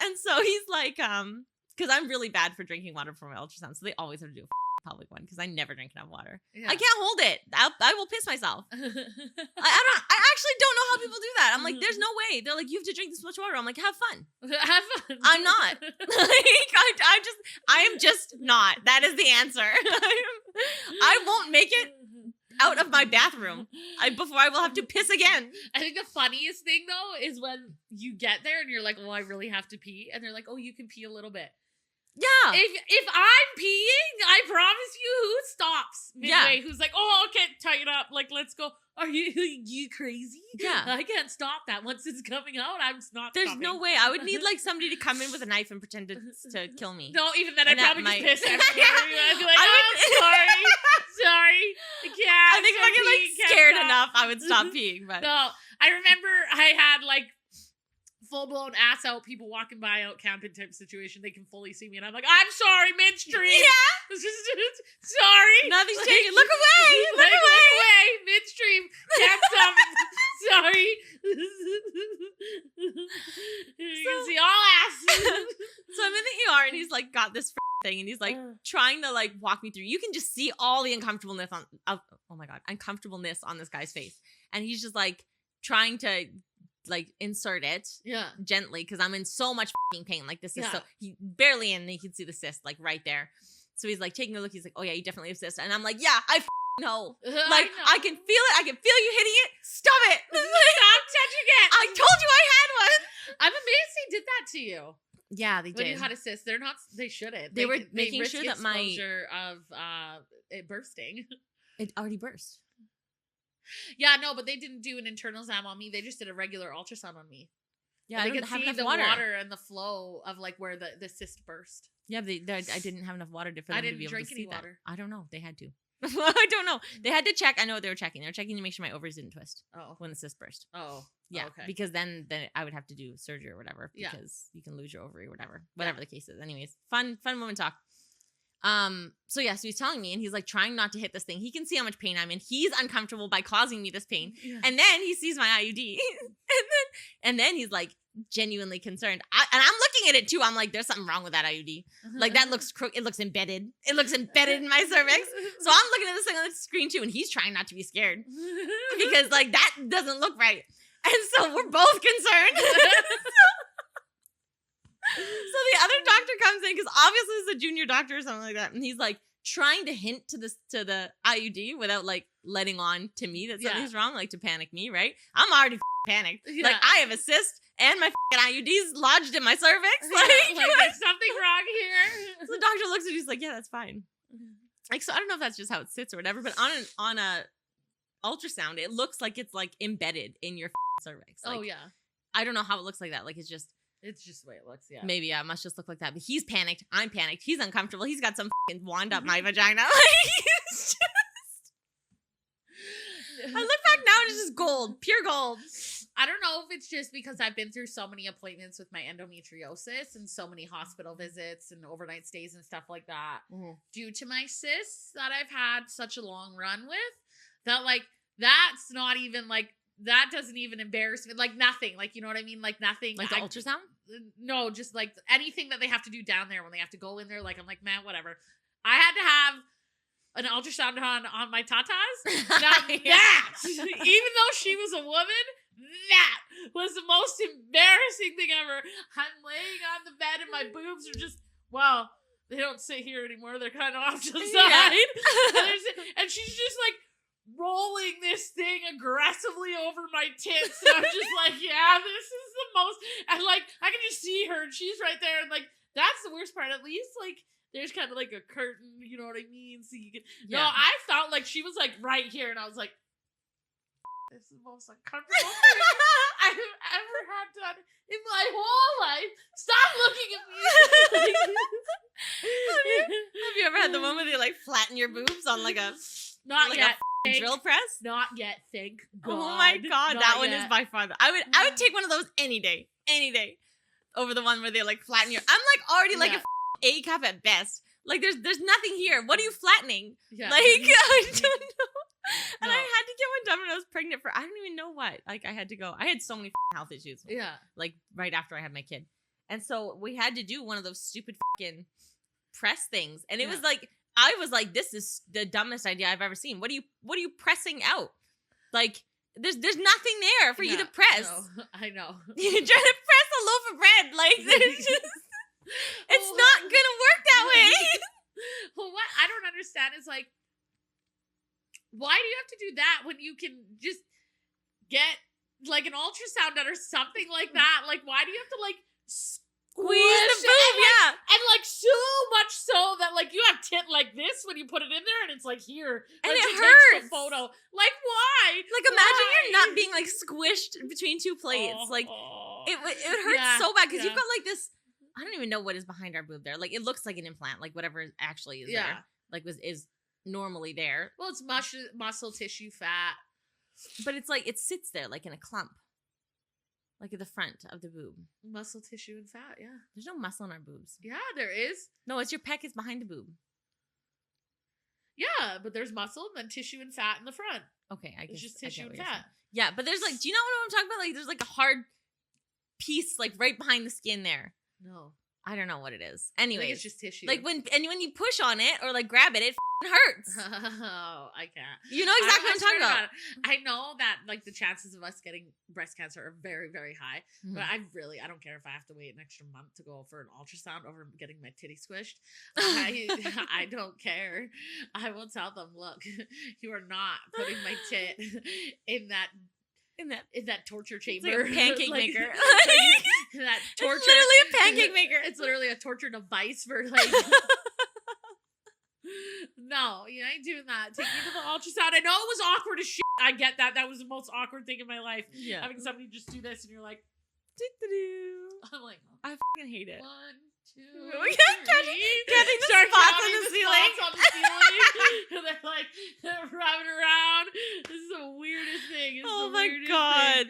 And so he's like, because I'm really bad for drinking water for my ultrasound. So they always have to do a pelvic one because I never drink enough water. Yeah. I can't hold it. I will piss myself. I actually don't know how people do that. I'm like, there's no way. They're like, you have to drink this much water. I'm like, have fun. Have fun. I'm not. I am just not. That is the answer. I won't make it out of my bathroom before I will have to piss again. I think the funniest thing though is when you get there and you're like, well, I really have to pee, and they're like, oh, you can pee a little bit. Yeah. If I'm peeing, I promise you, who stops midway? Who's like, oh, okay, tie it up. Like, let's go. Are you crazy? Yeah. I can't stop that. Once it's coming out, I'm not There's stopping. no way. I would need like somebody to come in with a knife and pretend to kill me. No, even then I'd probably just piss everywhere. I'd be like, sorry. I can't. I think if I get like scared enough, I would stop peeing. But no, I remember I had like full-blown ass out people walking by out camping type situation. They can fully see me and I'm like, I'm sorry, midstream. Yeah. Sorry. Nothing's changing. Look away. Look away. Midstream. Can't stop. Sorry. You can see all ass. So I'm in the ER and he's like got this thing and he's like trying to like walk me through. You can just see all the uncomfortableness uncomfortableness on this guy's face. And he's just like trying to like insert it gently because I'm in so much pain. Like this is so he barely in, and you can see the cyst like right there. So he's like taking a look. He's like, oh yeah, you definitely have cyst. And I'm like, yeah, I know. Like I can feel it. I can feel you hitting it. Stop it. Stop touching it. I told you I had one. I'm amazed they did that to you. Yeah, they did. When you had a cyst, they're not. They shouldn't. They were making sure that my of it bursting. It already burst. Yeah, no, but they didn't do an internal exam on me. They just did a regular ultrasound on me. Yeah, and I they didn't could have see enough the water and the flow of like where the cyst burst. Yeah, I didn't have enough water for them to be able to see that. I don't know. They had to. I don't know. They had to check. I know what they were checking. They were checking to make sure my ovaries didn't twist. Oh, when the cyst burst. Oh, yeah. Okay. Because then I would have to do surgery or whatever. Because you can lose your ovary or whatever the case is. Anyways, fun moment talk. So he's telling me, and he's like trying not to hit this thing. He can see how much pain I'm in. He's uncomfortable by causing me this pain. Yeah. And then he sees my IUD. and then he's like genuinely concerned. And I'm looking at it too. I'm like, there's something wrong with that IUD. Like that looks it looks embedded. It looks embedded in my cervix. So I'm looking at this thing on the screen too, and he's trying not to be scared. Because like that doesn't look right. And so we're both concerned. So the other doctor comes in, because obviously it's a junior doctor or something like that, and he's like trying to hint to the IUD without like letting on to me that something's wrong, like to panic me, right? I'm already panicked. Yeah. Like I have a cyst and my IUD's lodged in my cervix. Like there's something wrong here. So the doctor looks at me, he's like, yeah, that's fine. Like, so I don't know if that's just how it sits or whatever, but on a ultrasound, it looks like it's like embedded in your cervix. Like, oh yeah. I don't know how it looks like that. Like it's just the way it looks, yeah. Maybe, it must just look like that. But he's panicked. I'm panicked. He's uncomfortable. He's got some wand up my vagina. Like, it's just... I look back now and it's just gold. Pure gold. I don't know if it's just because I've been through so many appointments with my endometriosis and so many hospital visits and overnight stays and stuff like that due to my cysts that I've had such a long run with, that like, that's not even like, that doesn't even embarrass me. Like nothing. Like, you know what I mean? Like nothing. Like the ultrasound? No, just like anything that they have to do down there when they have to go in there. Like, I'm like, man, whatever. I had to have an ultrasound on my tatas. Now that, even though she was a woman, that was the most embarrassing thing ever. I'm laying on the bed and my boobs are just, well, they don't sit here anymore. They're kind of off to the side. And she's just like, rolling this thing aggressively over my tits, and I'm just like, yeah, this is the most, and like I can just see her and she's right there, and like that's the worst part. At least like there's kind of like a curtain, you know what I mean, so you can no, I felt like she was like right here, and I was like, this is the most uncomfortable thing I've ever had done in my whole life. Stop looking at me. Have you ever had the one where they like flatten your boobs on like a not like yet a drill press? Not yet, thank God. Oh my God, that one is by far I would take one of those any day over the one where they like flatten your. I'm like already like a cup at best. Like there's nothing here. What are you flattening? Yeah. Like I don't know. And I had to get one done when I was pregnant for I don't even know what. Like I had to go. I had so many health issues. Yeah. Like right after I had my kid, and so we had to do one of those stupid press things, and it was like. I was like, this is the dumbest idea I've ever seen. What are you pressing out? Like, there's nothing there for you to press. I know. You're trying to press a loaf of bread. Like, there's just, it's not gonna work that way. Well, what I don't understand is like, why do you have to do that when you can just get like an ultrasound done or something like that? Like, why do you have to like squeeze the boob, and like so much so that like you have tit like this when you put it in there, and it's like here, and it hurts. Takes the photo, like why? Like imagine your nut being like squished between two plates, like it hurts so bad because you've got like this. I don't even know what is behind our boob there. Like it looks like an implant, like whatever actually is there, like is normally there. Well, it's muscle tissue, fat, but it's like it sits there like in a clump. Like at the front of the boob. Muscle tissue and fat, yeah. There's no muscle in our boobs. Yeah, there is. No, it's your pec is behind the boob. Yeah, but there's muscle and then tissue and fat in the front. Okay, I guess. It's just tissue and fat. Yeah, but there's like, do you know what I'm talking about? Like there's like a hard piece like right behind the skin there. No. I don't know what it is. Anyway, it's just tissue. Like when you push on it or like grab it, it hurts. Oh, I can't. You know exactly what I'm talking about. I know that like the chances of us getting breast cancer are very, very high. Mm-hmm. But I don't care if I have to wait an extra month to go for an ultrasound over getting my titty squished. I don't care. I will tell them, look, you are not putting my tit in that torture chamber. It's like a pancake maker. That torture. It's literally a pancake maker. It's literally a torture device for like. No, you ain't doing that. Take me to the ultrasound. I know it was awkward as shit. I get that. That was the most awkward thing in my life. Yeah. Having somebody just do this and you're like, I'm like, I fucking hate it. 1, 2, Getting the spots on the ceiling. And they're like, they're rubbing around. This is the weirdest thing. Oh my God.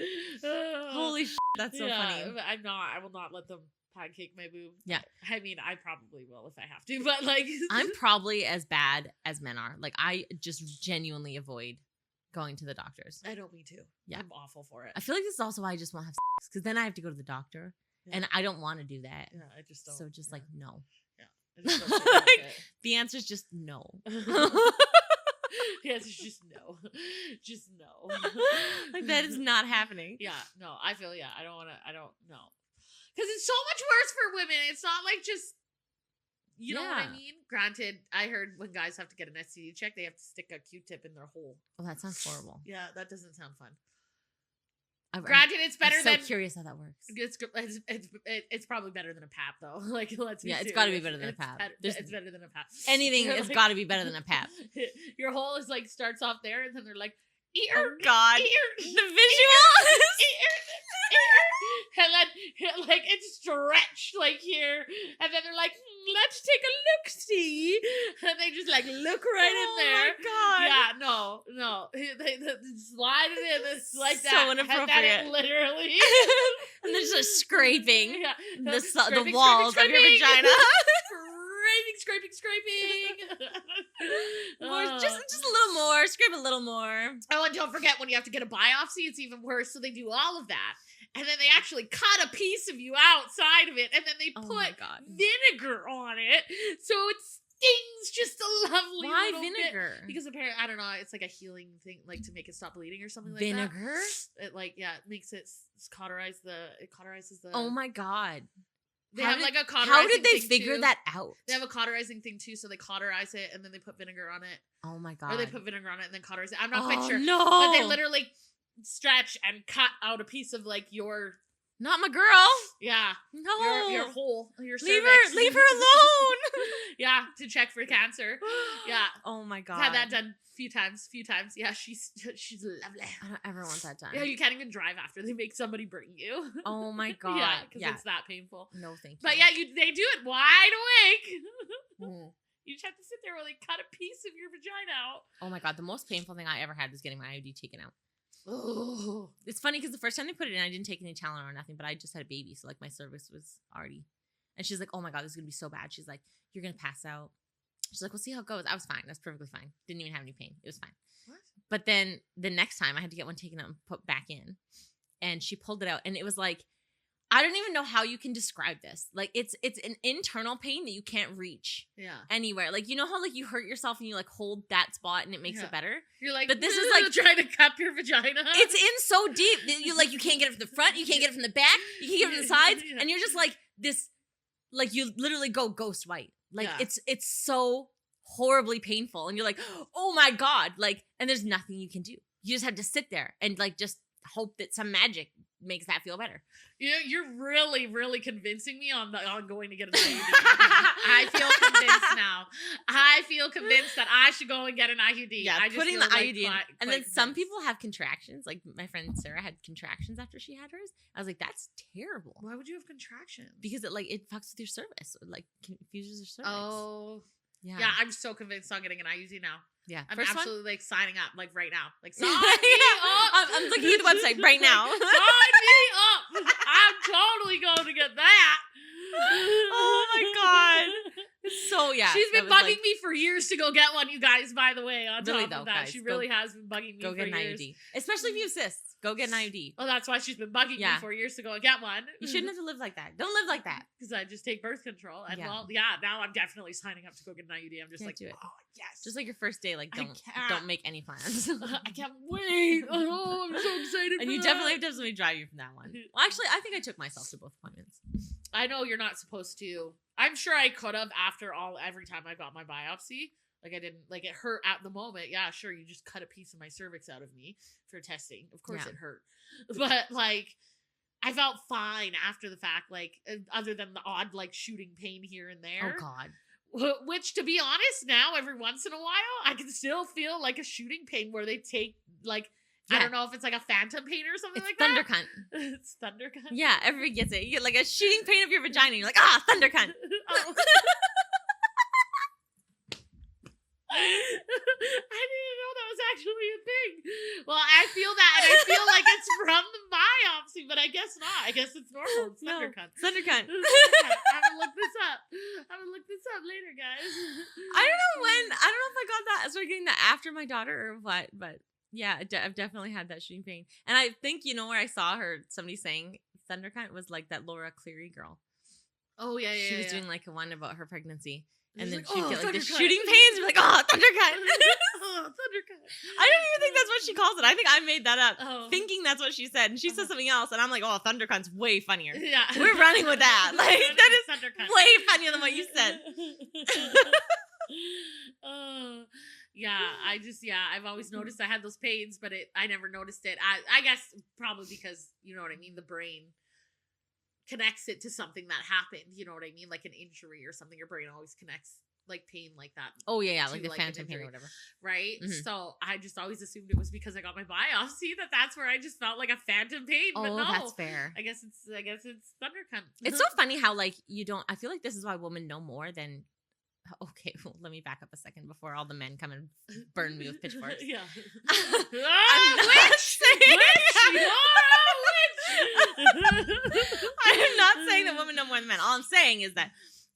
Holy shit. That's so funny. But I will not let them pancake my boob. Yeah. I mean, I probably will if I have to, but like. I'm probably as bad as men are. Like, I just genuinely avoid going to the doctors. I know, me too. Yeah. I'm awful for it. I feel like this is also why I just want to have sex, because then I have to go to the doctor, and I don't want to do that. Yeah, I just don't. So just like, no. Yeah. I just don't think about it. The answer is just no. Yes, it's just no. Just no. Like, that is not happening. Yeah, no, I feel, I don't know. Because it's so much worse for women. It's not like just, you know what I mean? Granted, I heard when guys have to get an STD check, they have to stick a Q-tip in their hole. Oh, that sounds horrible. Yeah, that doesn't sound fun. Granted, it's better than. I'm so curious how that works. It's probably better than a pap, though. Like, let's be serious. It's got to be better than a pap. It's better than a pap. Anything has got to be better than a pap. Your hole is like starts off there, and then they're like, ear, oh God, ear, the visual. And then like it's stretched like here, and then they're like, let's take a look-see, and they just like look right in there. Oh my God. Yeah, no, they slide it in. It's like so that. inappropriate. And then it literally. And there's just scraping scraping, the walls of your vagina. Scraping. Just a little more. Scrape a little more. Oh, and don't forget when you have to get a biopsy, it's even worse. So they do all of that. And then they actually cut a piece of you outside of it. And then they put vinegar on it. So it stings just a lovely Why little vinegar? bit. Because apparently, I don't know, it's like a healing thing, like to make it stop bleeding or something like vinegar? that. It makes it cauterizes the. Oh my God. They have like a cauterizing How did they thing figure too. that out? They have a cauterizing thing too, so they cauterize it and then they put vinegar on it. Oh my God. Or they put vinegar on it and then cauterize it. I'm not quite sure. No. But they literally stretch and cut out a piece of like your. Not my girl. Yeah. No. Your hole. Your leave cervix. her alone. Yeah, to check for cancer. Yeah. Oh my God. Had that done a few times. Yeah, she's lovely. I don't ever want that done. Yeah, you can't even drive after they make somebody bring you. Oh my God. Yeah, because it's that painful. No, thank you. But yeah, they do it wide awake. Mm. You just have to sit there while they cut a piece of your vagina out. Oh my God, the most painful thing I ever had was getting my IUD taken out. Oh. It's funny because the first time they put it in, I didn't take any Tylenol or nothing, but I just had a baby, so like my cervix was already. And she's like, "Oh my God, this is gonna be so bad." She's like, "You're gonna pass out." She's like, "We'll see how it goes." I was fine. I was perfectly fine. Didn't even have any pain. It was fine. What? But then the next time I had to get one taken out and put back in, and she pulled it out, and it was like, I don't even know how you can describe this. Like it's an internal pain that you can't reach anywhere. Like, you know how like you hurt yourself and you like hold that spot and it makes it better? You're like, but this is like trying to cup your vagina. It's in so deep that you can't get it from the front, you can't get it from the back, you can't get it from the sides, and you're just like this, like you literally go ghost white. Like it's so horribly painful, and you're like, oh my God, like, and there's nothing you can do. You just have to sit there and like just hope that some magic makes that feel better. You're really, really convincing me on going to get an IUD. I feel convinced now. I feel convinced that I should go and get an IUD. Yeah, I just putting feel the like IUD in. quite And then convinced. some people have contractions. Like my friend Sarah had contractions after she had hers. I was like, that's terrible. Why would you have contractions? Because it fucks with your cervix. It like confuses your cervix. Oh. Yeah. Yeah, I'm so convinced on getting an IUD now. Yeah. I'm First absolutely like signing up, like right now. Like sign me up. I'm looking at the website right now. Sign me up. I'm totally going to get that. Oh my God. So yeah. She's been bugging me for years to go get one, you guys, by the way, on really top though, of that. guys, She really has been bugging me go for get an years. IUD. Especially if you have cysts. Go get an IUD. Oh, that's why she's been bugging me for years to go and get one. You shouldn't have to live like that. Don't live like that. Because I just take birth control. And now I'm definitely signing up to go get an IUD. I'm just Can't like, do it. oh, yes. Just like your first day, like don't make any plans. I can't wait. Oh, I'm so excited. And you definitely have to have somebody drive you from that one. Well, actually, I think I took myself to both appointments. I know you're not supposed to. I'm sure I could have every time I got my biopsy. Like I didn't, like it hurt at the moment. Yeah, sure. You just cut a piece of my cervix out of me for testing. Of course it hurt. But like, I felt fine after the fact, like other than the odd like shooting pain here and there. Oh God. Which, to be honest, now every once in a while, I can still feel like a shooting pain where they take like, I don't know if it's like a phantom pain or something like thunder that. Cunt. It's thunder cunt. Yeah, everybody gets it. You get like a shooting pain of your vagina. And you're like, thunder cunt. Oh. I didn't know that was actually a thing. Well, I feel that, and I feel like it's from the biopsy, but I guess not. I guess it's normal. It's thunder cunt. Thunder cunt. I'm gonna look this up. I'm gonna look this up later, guys. I don't know if I got that. I started getting that after my daughter or what, but yeah, I've definitely had that shooting pain. And I think, where I saw somebody saying thunder cunt was like that Laura Cleary girl. Oh, yeah. She was doing like a one about her pregnancy. And then like, she'd get like the thunder cunt. shooting pains. Be like, oh, thunder cunt. Oh, thunder cunt. I don't even think that's what she calls it. I think I made that up, thinking that's what she said. And she said something else. And I'm like, oh, thunder cunt's way funnier. Yeah. We're running with that. Like, that is thunder cunt. way funnier than what you said. I've always noticed I had those pains, but I never noticed it. I guess probably because, you know what I mean, the brain connects it to something that happened, you know what I mean, like an injury or something. Your brain always connects like pain like that. Oh yeah, like the phantom pain or whatever, right? So I just always assumed it was because I got my biopsy that's where I just felt like a phantom pain. But no, that's fair. I guess it's thunder cunt. It's so funny how like you don't. I feel like this is why women know more than. Okay, well, let me back up a second bore all the men come and burn me with pitchforks. Yeah. Witch! I am not saying that women know more than men. All I'm saying is that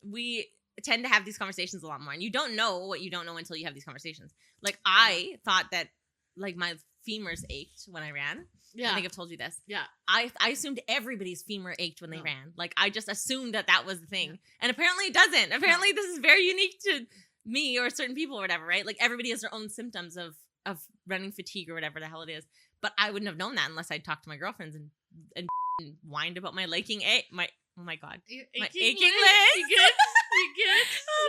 we tend to have these conversations a lot more, and you don't know what you don't know until you have these conversations. Like I thought that like my femurs ached when I ran. Yeah. I think I've told you this. Yeah. I assumed everybody's femur ached when they ran. Like, I just assumed that was the thing. Yeah. And apparently it doesn't. Apparently this is very unique to me or certain people or whatever, right? Like, everybody has their own symptoms of running fatigue or whatever the hell it is. But I wouldn't have known that unless I'd talked to my girlfriends and whined about my aching my oh my God. My aching legs. You good?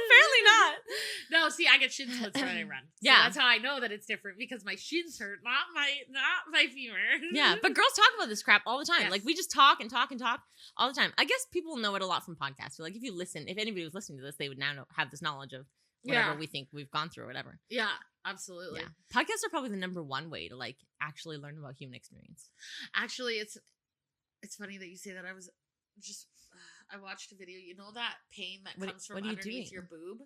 Apparently not. No, see, I get shin splints when I run. So yeah, that's how I know that it's different, because my shins hurt, not my femur. Yeah, but girls talk about this crap all the time. Yes. Like we just talk and talk and talk all the time. I guess people know it a lot from podcasts. So like if anybody was listening to this, they would now have this knowledge of whatever we think we've gone through or whatever. Yeah, absolutely. Yeah. Podcasts are probably the number one way to like actually learn about human experience. Actually, it's funny that you say that. I watched a video. You know that pain that comes from underneath your boob?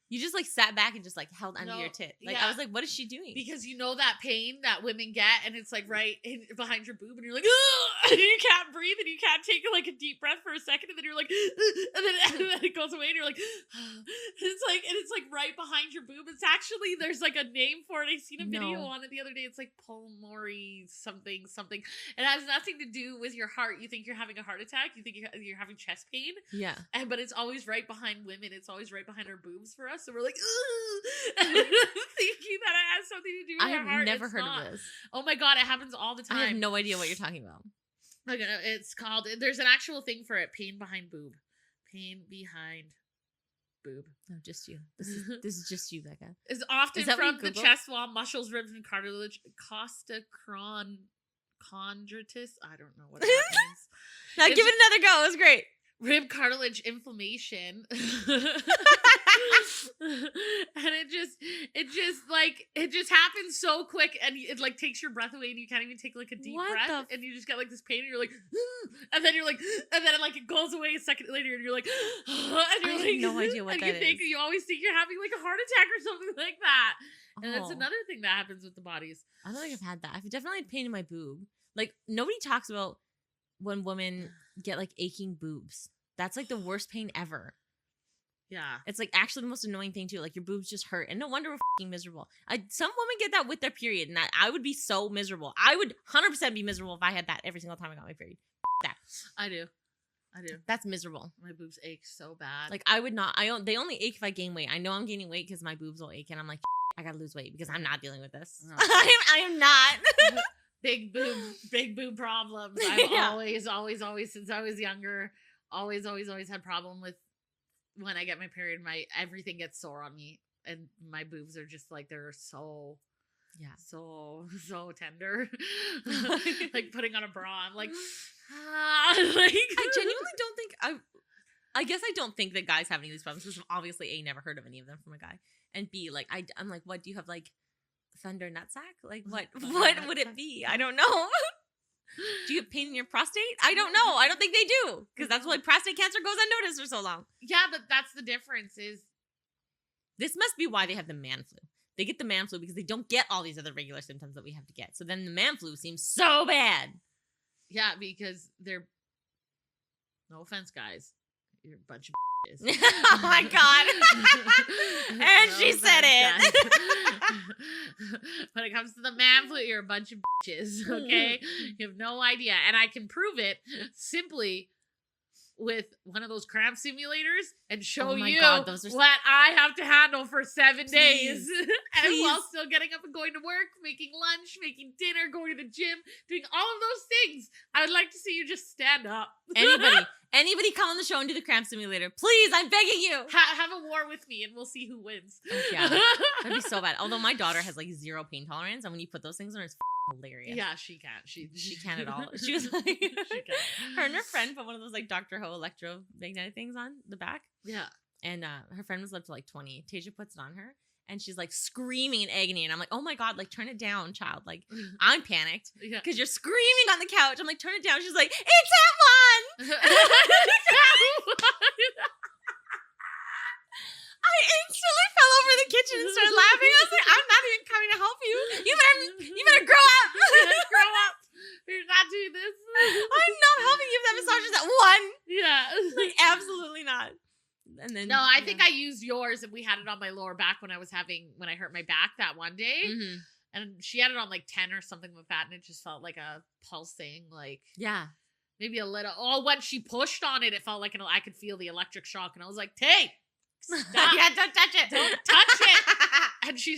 You just like sat back and just like held under your tit. Like I was like, what is she doing? Because you know that pain that women get, and it's like right behind your boob, and you're like, ugh! And you can't breathe, and you can't take like a deep breath for a second, and then you're like, and then it goes away, and you're like, it's like right behind your boob. It's actually, there's like a name for it. I seen a video on it the other day. It's like pulmonary something. It has nothing to do with your heart. You think you're having a heart attack. You think you're having chest pain. Yeah. But it's always right behind women. It's always right behind our boobs for us. So we're like, thinking that it has something to do with our heart. I have never heard of this. Oh my God, it happens all the time. I have no idea what you're talking about. Like, it's called, there's an actual thing for it. Pain behind boob. Pain behind boob. No, just you. This is just you, Becca. It's often from the chest wall, muscles, ribs, and cartilage. Costochondritis. I don't know what that means. Now give it another go. It was great. Rib cartilage inflammation. And it just happens so quick, and it like takes your breath away, and you can't even take like a deep breath, and you just get like this pain, and you're like, and then it goes away a second later, and you're like, and you're like, no idea what that is. You always think you're having like a heart attack or something like that. And that's another thing that happens with the bodies. I don't think I've had that. I've definitely had pain in my boob. Like nobody talks about when women get like aching boobs. That's like the worst pain ever. Yeah. It's like actually the most annoying thing too. Like your boobs just hurt. And no wonder we're fucking miserable. Some women get that with their period, and I would be so miserable. I would 100% be miserable if I had that every single time I got my period. That. I do. That's miserable. My boobs ache so bad. Like I would not. They only ache if I gain weight. I know I'm gaining weight because my boobs will ache, and I'm like, I gotta lose weight because I'm not dealing with this. No. I am not. Big boob problems. I've always since I was younger, always had problem with when I get my period. Everything gets sore on me, and my boobs are just like, they're so so tender. Like putting on a bra, I'm like, I genuinely don't think I guess I don't think that guys have any of these problems because obviously A, never heard of any of them from a guy, and B, like I'm like, what do you have, like thunder nutsack? Like what would it be? I don't know. Do you have pain in your prostate? I don't know. I don't think they do, because that's why prostate cancer goes unnoticed for so long. Yeah, but that's the difference. Is this must be why they have the man flu. They get the man flu because they don't get all these other regular symptoms that we have to get. So then the man flu seems so bad. Yeah, because they're, no offense, guys, you're a bunch of bitches. Oh my God. And she said it. When it comes to the man flu, you're a bunch of bitches, okay? You have no idea. And I can prove it simply with one of those cramp simulators and show you those are what I have to handle for 7 days. And Please. while still getting up and going to work, making lunch, making dinner, going to the gym, doing all of those things. I would like to see you just stand up. Anybody come on the show and do the cramp simulator. Please, I'm begging you. Have a war with me and we'll see who wins. Yeah, that'd be so bad. Although my daughter has like zero pain tolerance, and when you put those things on her, it's hilarious. Yeah, she can't. She can't at all. She was like, she can't. her and her friend put one of those like Dr. Ho electromagnetic things on the back. Yeah. And her friend was up to like 20. Tasia puts it on her. And she's like screaming in agony. And I'm like, oh my God, like turn it down, child. Like I'm panicked Yeah. because you're screaming on the couch. I'm like, turn it down. She's like, it's at 1. I instantly fell over the kitchen and started laughing. I was like, I'm not even coming to help you. You better grow up. Grow up. You're not doing this. I'm not helping you if that massage is at 1. Yeah. Like, absolutely not. And then No, I think I used yours and we had it on my lower back when I hurt my back that one day. Mm-hmm. And she had it on like 10 or something like that. And it just felt like a pulsing, like maybe a little. Oh, when she pushed on it, it felt like I could feel the electric shock. And I was like, hey, stop. Yeah, don't touch it. Don't touch it. And she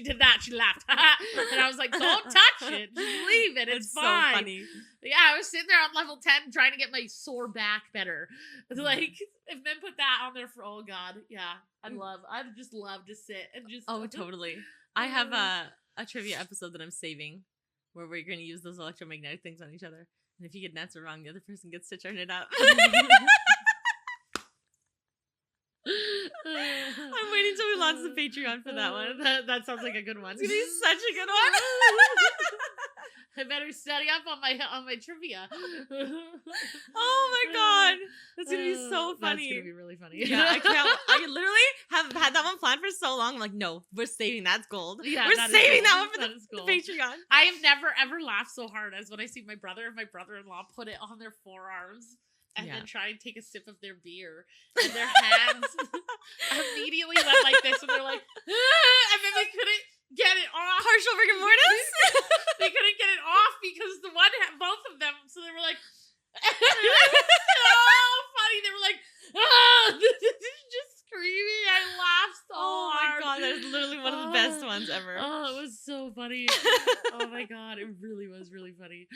did that. She laughed. And I was like, don't touch it. Just leave it. It's fine. So funny. Yeah, I was sitting there on level 10 trying to get my sore back better. Like, if men put that on there for, oh God, yeah. I'd just love to sit and just. Oh, totally. I have a trivia episode that I'm saving where we're going to use those electromagnetic things on each other. And if you get an answer wrong, the other person gets to turn it up. I'm waiting till we launch the Patreon for that one. That sounds like a good one. It's gonna be such a good one. I better study up on my trivia. Oh my God, that's gonna be so funny. That's gonna be really funny. Yeah, I literally have had that one planned for so long. I'm like, no, we're saving. That's gold. Yeah, we're saving that one for the Patreon. I have never ever laughed so hard as when I see my brother and my brother-in-law put it on their forearms. And then try and take a sip of their beer. And their hands immediately went like this. And they're like, and then they couldn't get it off. Partial rigor mortis? They couldn't get it off because the one had both of them. So they were like, oh, funny. They were like, just screaming. I laughed so hard. Oh my God, that is literally one of the best ones ever. Oh, it was so funny. Oh my God, it really was really funny.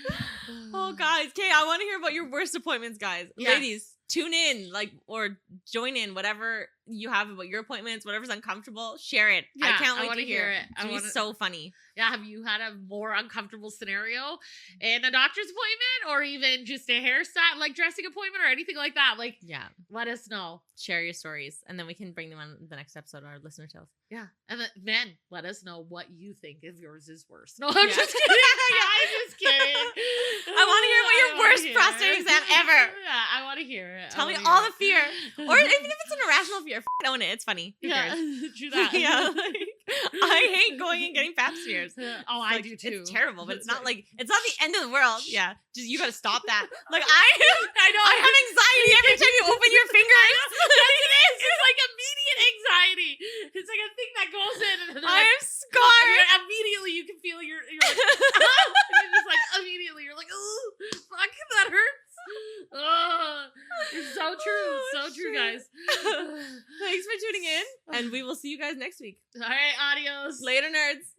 Oh, guys. Okay, I want to hear about your worst appointments, guys. Yes. Ladies, tune in, or join in, whatever you have about your appointments, whatever's uncomfortable, share it. Yeah, I can't wait wanna to hear it. It's going to be so funny. Yeah, have you had a more uncomfortable scenario in a doctor's appointment or even just a hairstyle, like dressing appointment or anything like that? Like, yeah, let us know. Share your stories, and then we can bring them on the next episode of our listener tales. Yeah, and then let us know what you think if yours is worse. No, I'm just kidding. I'm just kidding. I want to hear about your worst prostate exam ever. Yeah, I want to hear it. Tell me all the fear, or even if it's an irrational fear, own it. It's funny. Who yeah, cares? true that. Yeah, like, I hate going and getting pap smears. Oh, I do too. It's terrible, but it's not like it's not the end of the world. Yeah, just you got to stop that. Like I know. I have anxiety every time you open your fingers. Yes, it is. It's like immediate anxiety. It's like a thing that goes in, and then I like, am scarred. Immediately, you can feel you're like, you're just like immediately you're like, oh, fuck, that hurts. Oh, it's so true. So true, guys. Thanks for tuning in, and we will see you guys next week. All right, adios. Later, nerds.